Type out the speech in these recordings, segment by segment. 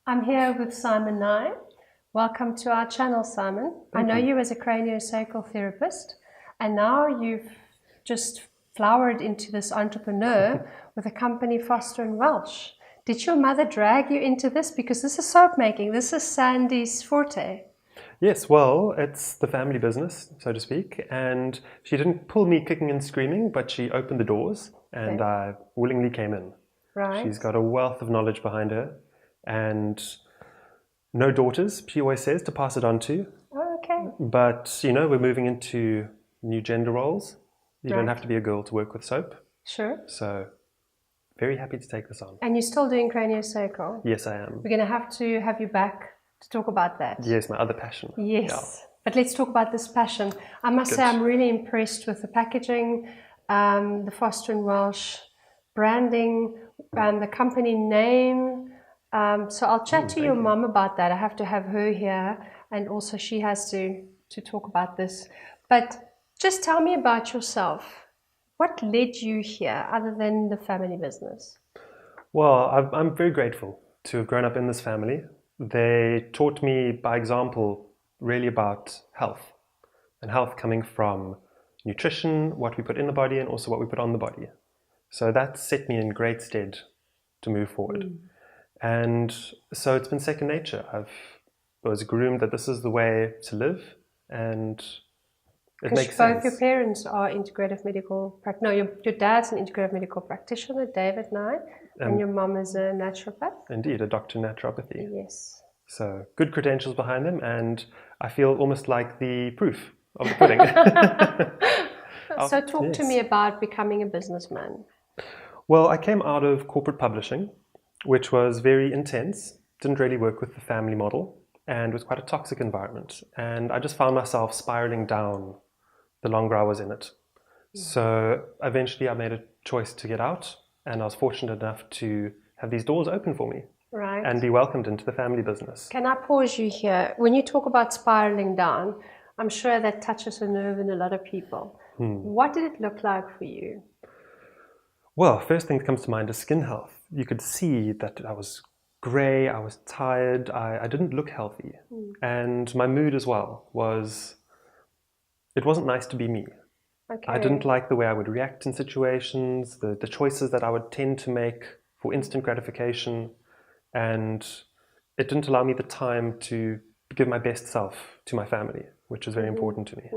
I'm here with Simon Nye. Welcome to our channel, Simon. I know you as a craniosacral therapist, and now you've just flowered into this entrepreneur with a company, Foster Welsh. Did your mother drag you into this? Because this is soap making. This is Sandi's forte. Yes, well, it's the family business, so to speak, and she didn't pull me kicking and screaming, but she opened the doors and Okay. I willingly came in. Right. She's got a wealth of knowledge behind her and no daughters, she always says, to pass it on to. Oh, okay. But, we're moving into new gender roles. You don't Right. have to be a girl to work with soap. Sure. So, very happy to take this on. And you're still doing craniosacral? Yes, I am. We're going to have you back to talk about that. Yes, my other passion. Yes. Yeah. But let's talk about this passion. I must say I'm really impressed with the packaging, the Foster Welsh branding, the company name. So I'll chat to your mum about that. I have to have her here, and also she has to talk about this. But just tell me about yourself. What led you here other than the family business? Well, I'm very grateful to have grown up in this family. They taught me by example really about health, and health coming from nutrition, what we put in the body, and also what we put on the body. So that set me in great stead to move forward. And so it's been second nature. I was groomed that this is the way to live, and it makes sense. Both your parents are integrative medical practitioners. No, your dad's an integrative medical practitioner, Daleen Totten, and your mum is a naturopath. Indeed, a doctor in naturopathy. Yes. So good credentials behind them, and I feel almost like the proof of the pudding. So talk to me about becoming a businessman. Well, I came out of corporate publishing, which was very intense, didn't really work with the family model, and was quite a toxic environment. And I just found myself spiraling down the longer I was in it. So eventually I made a choice to get out, and I was fortunate enough to have these doors open for me. Right. And be welcomed into the family business. Can I pause you here? When you talk about spiraling down, I'm sure that touches a nerve in a lot of people. What did it look like for you? Well, first thing that comes to mind is skin health. You could see that I was grey, I was tired, I didn't look healthy. And my mood as well it wasn't nice to be me. Okay. I didn't like the way I would react in situations, the choices that I would tend to make for instant gratification. And it didn't allow me the time to give my best self to my family, which is very important to me.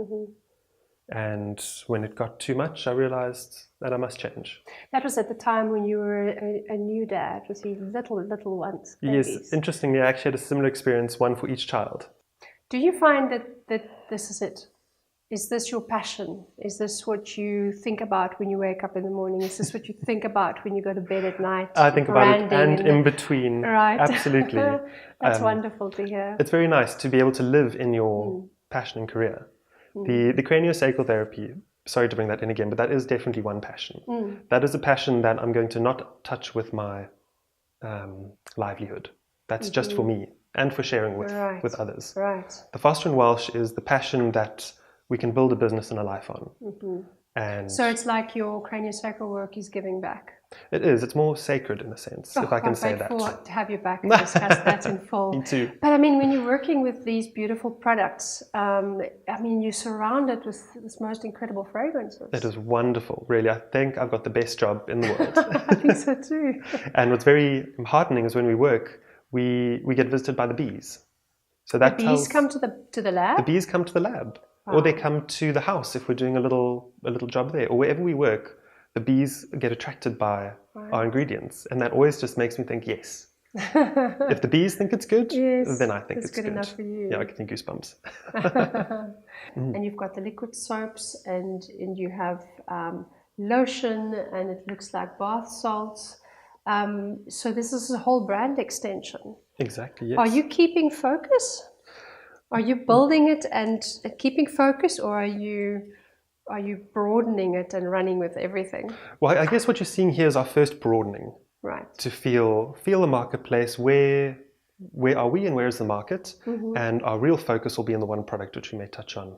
And when it got too much, I realized that I must change. That was at the time when you were a new dad with these little ones. Babies. Yes, interestingly, I actually had a similar experience, one for each child. Do you find that this is it? Is this your passion? Is this what you think about when you wake up in the morning? Is this what you think about when you go to bed at night? I think about it and in between. Right. Absolutely. That's wonderful to hear. It's very nice to be able to live in your passion and career. The craniosacral therapy, sorry to bring that in again, but that is definitely one passion. That is a passion that I'm going to not touch with my livelihood. That's just for me and for sharing with others. Right. The Foster Welsh is the passion that we can build a business and a life on. And so it's like your craniosacral work is giving back. It is. It's more sacred in a sense, if I can say that. To have you back and discuss that in full. Me too. But I mean, when you're working with these beautiful products, I mean, you're surrounded with this most incredible fragrances. It is wonderful, really. I think I've got the best job in the world. I think so too. And what's very heartening is when we work, we get visited by the bees. So that the bees come to the lab? The bees come to the lab. Wow. Or they come to the house if we're doing a little job there. Or wherever we work, the bees get attracted by our ingredients. And that always just makes me think, yes. If the bees think it's good, then I think it's good. Enough for you. Yeah, I get goosebumps. And you've got the liquid soaps, and you have lotion, and it looks like bath salts. So this is a whole brand extension. Exactly, yes. Are you keeping focus? Are you building it and keeping focus, or are you broadening it and running with everything? Well, I guess what you're seeing here is our first broadening. Right. To feel the marketplace, where are we and where is the market? And our real focus will be in the one product which we may touch on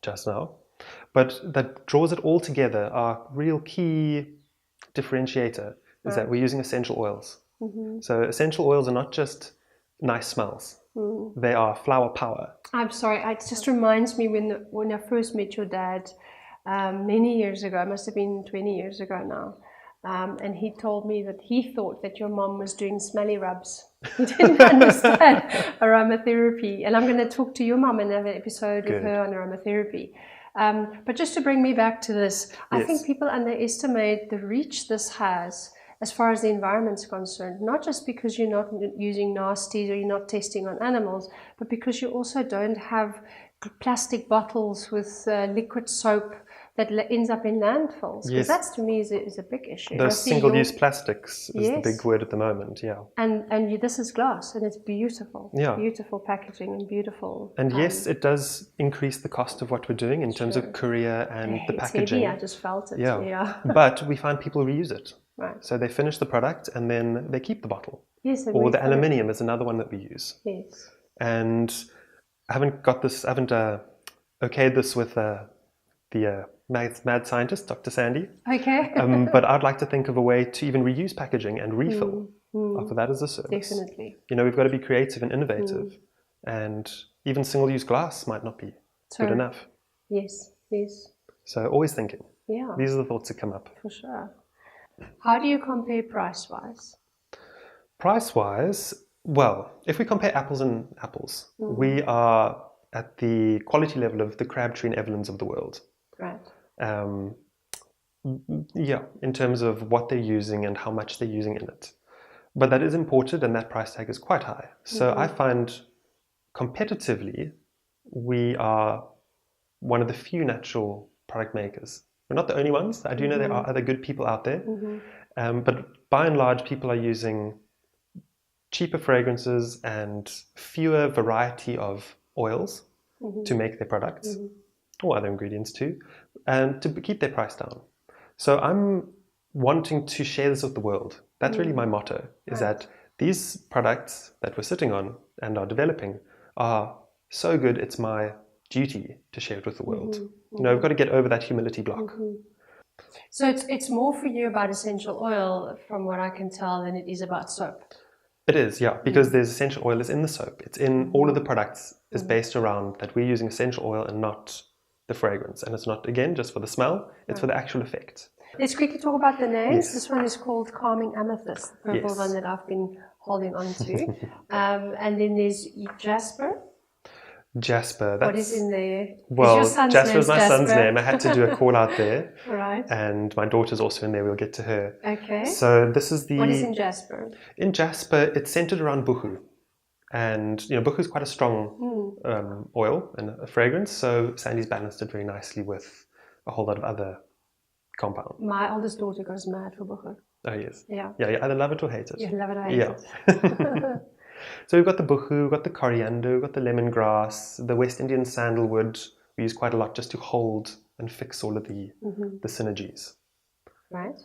just now. But that draws it all together. Our real key differentiator is that we're using essential oils. So essential oils are not just nice smells. They are flower power. I'm sorry, it just reminds me when I first met your dad many years ago, it must have been 20 years ago now, and he told me that he thought that your mom was doing smelly rubs. He didn't understand aromatherapy. And I'm going to talk to your mom and have an episode with her on aromatherapy. But just to bring me back to this, I think people underestimate the reach this has as far as the environment's concerned, not just because you're not using nasties or you're not testing on animals, but because you also don't have plastic bottles with liquid soap that ends up in landfills. Because that to me is a big issue. Those single-use plastics is the big word at the moment, And this is glass, and it's beautiful. Yeah. Beautiful packaging and beautiful. And yes, it does increase the cost of what we're doing in terms of courier and the packaging. Heavy, I just felt it. But we find people reuse it. Right. So they finish the product and then they keep the bottle. Yes. Or the aluminium is another one that we use. Yes. And I haven't okayed this with the mad scientist, Dr. Sandi. Okay. But I'd like to think of a way to even reuse packaging and refill. Offer that as a service. Definitely. We've got to be creative and innovative. And even single-use glass might not be good enough. Yes. So always thinking. Yeah. These are the thoughts that come up. For sure. How do you compare price-wise? Price-wise, well, if we compare apples and apples, we are at the quality level of the Crabtree and Evelyn's of the world. Right. In terms of what they're using and how much they're using in it. But that is imported and that price tag is quite high. So I find competitively, we are one of the few natural product makers. We're not the only ones. I do know there are other good people out there. But by and large, people are using cheaper fragrances and fewer variety of oils to make their products, or other ingredients too, and to keep their price down. So I'm wanting to share this with the world. That's really my motto, is that these products that we're sitting on and are developing are so good, it's my duty to share it with the world. We've got to get over that humility block. So it's more for you about essential oil, from what I can tell, than it is about soap. It is, because there's essential oil is in the soap. It's in all of the products is based around that we're using essential oil and not the fragrance. And it's not, again, just for the smell, it's for the actual effect. Let's quickly talk about the names. Yes. This one is called Calming Amethyst, the purple one that I've been holding on to. And then there's Jasper. Jasper. What is in there? Well, Jasper's my son's name. I had to do a call out there. Right. And my daughter's also in there. We'll get to her. Okay. So this is the... What is in Jasper? In Jasper, it's centered around buchu. And, buchu is quite a strong oil and a fragrance. So Sandi's balanced it very nicely with a whole lot of other compound. My oldest daughter goes mad for buchu. Oh, yes. Yeah. Yeah, you either love it or hate it. You love it or hate it. So we've got the buchu, we've got the coriander, we've got the lemongrass, the West Indian sandalwood. We use quite a lot just to hold and fix all of the synergies. Right.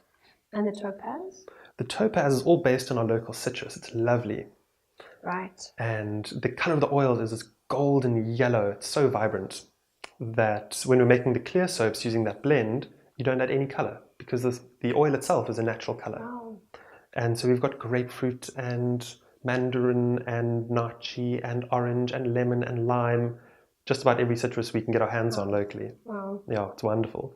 And the topaz? The topaz is all based on our local citrus. It's lovely. Right. And the color of the oil is this golden yellow. It's so vibrant that when we're making the clear soaps using that blend, you don't add any color because the oil itself is a natural color. Wow. And so we've got grapefruit and mandarin and nachi and orange and lemon and lime, just about every citrus we can get our hands on locally. Wow. Yeah, it's wonderful.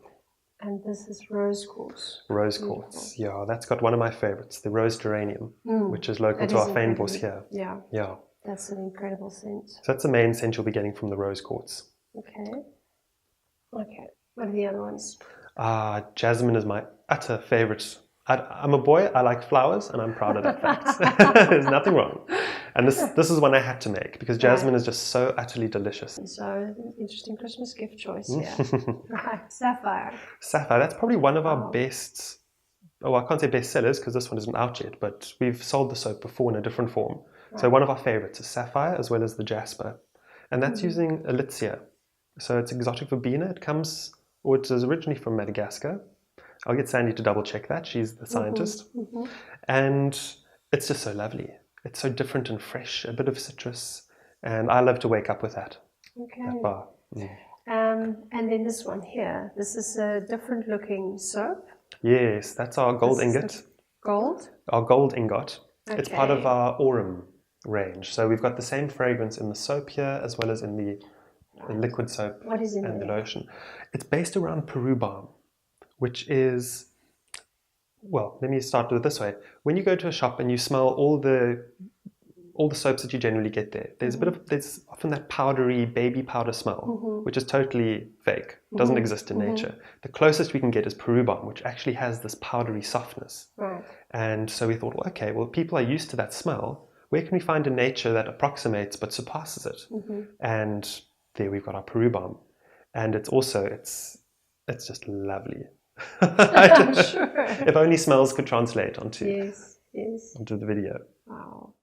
And this is rose quartz. Rose quartz, yeah, that's got one of my favorites, the rose geranium, which is local to our fynbos here. Yeah. Yeah. That's an incredible scent. So that's the main scent you'll be getting from the rose quartz. Okay. What are the other ones? Jasmine is my utter favorite. I'm a boy, I like flowers, and I'm proud of that fact. There's nothing wrong. And this is one I had to make, because jasmine is just so utterly delicious. So, interesting Christmas gift choice here. Right, sapphire. Sapphire, that's probably one of our best, I can't say best sellers, because this one isn't out yet, but we've sold the soap before in a different form. Right. So one of our favorites is sapphire, as well as the jasper. And that's using Elixir. So it's exotic verbena. It is originally from Madagascar. I'll get Sandi to double check that. She's the scientist. And it's just so lovely. It's so different and fresh, a bit of citrus. And I love to wake up with that. Okay. That bar. And then this one here. This is a different looking soap. Yes, that's our gold ingot. Gold? Our gold ingot. It's part of Okay. our Aurum range. So we've got the same fragrance in the soap here as well as in the liquid soap What is in and the there? lotion. It's based around Peru balm, which is, well, let me start with it this way. When you go to a shop and you smell all the soaps that you generally get there, there's often that powdery baby powder smell, which is totally fake, doesn't exist in nature. The closest we can get is Peru balm, which actually has this powdery softness. Right. And so we thought, well, okay, well, people are used to that smell. Where can we find in nature that approximates but surpasses it? And there we've got our Peru balm. And it's just lovely. I'm sure. If only smells could translate onto Yes, yes. the video. Wow.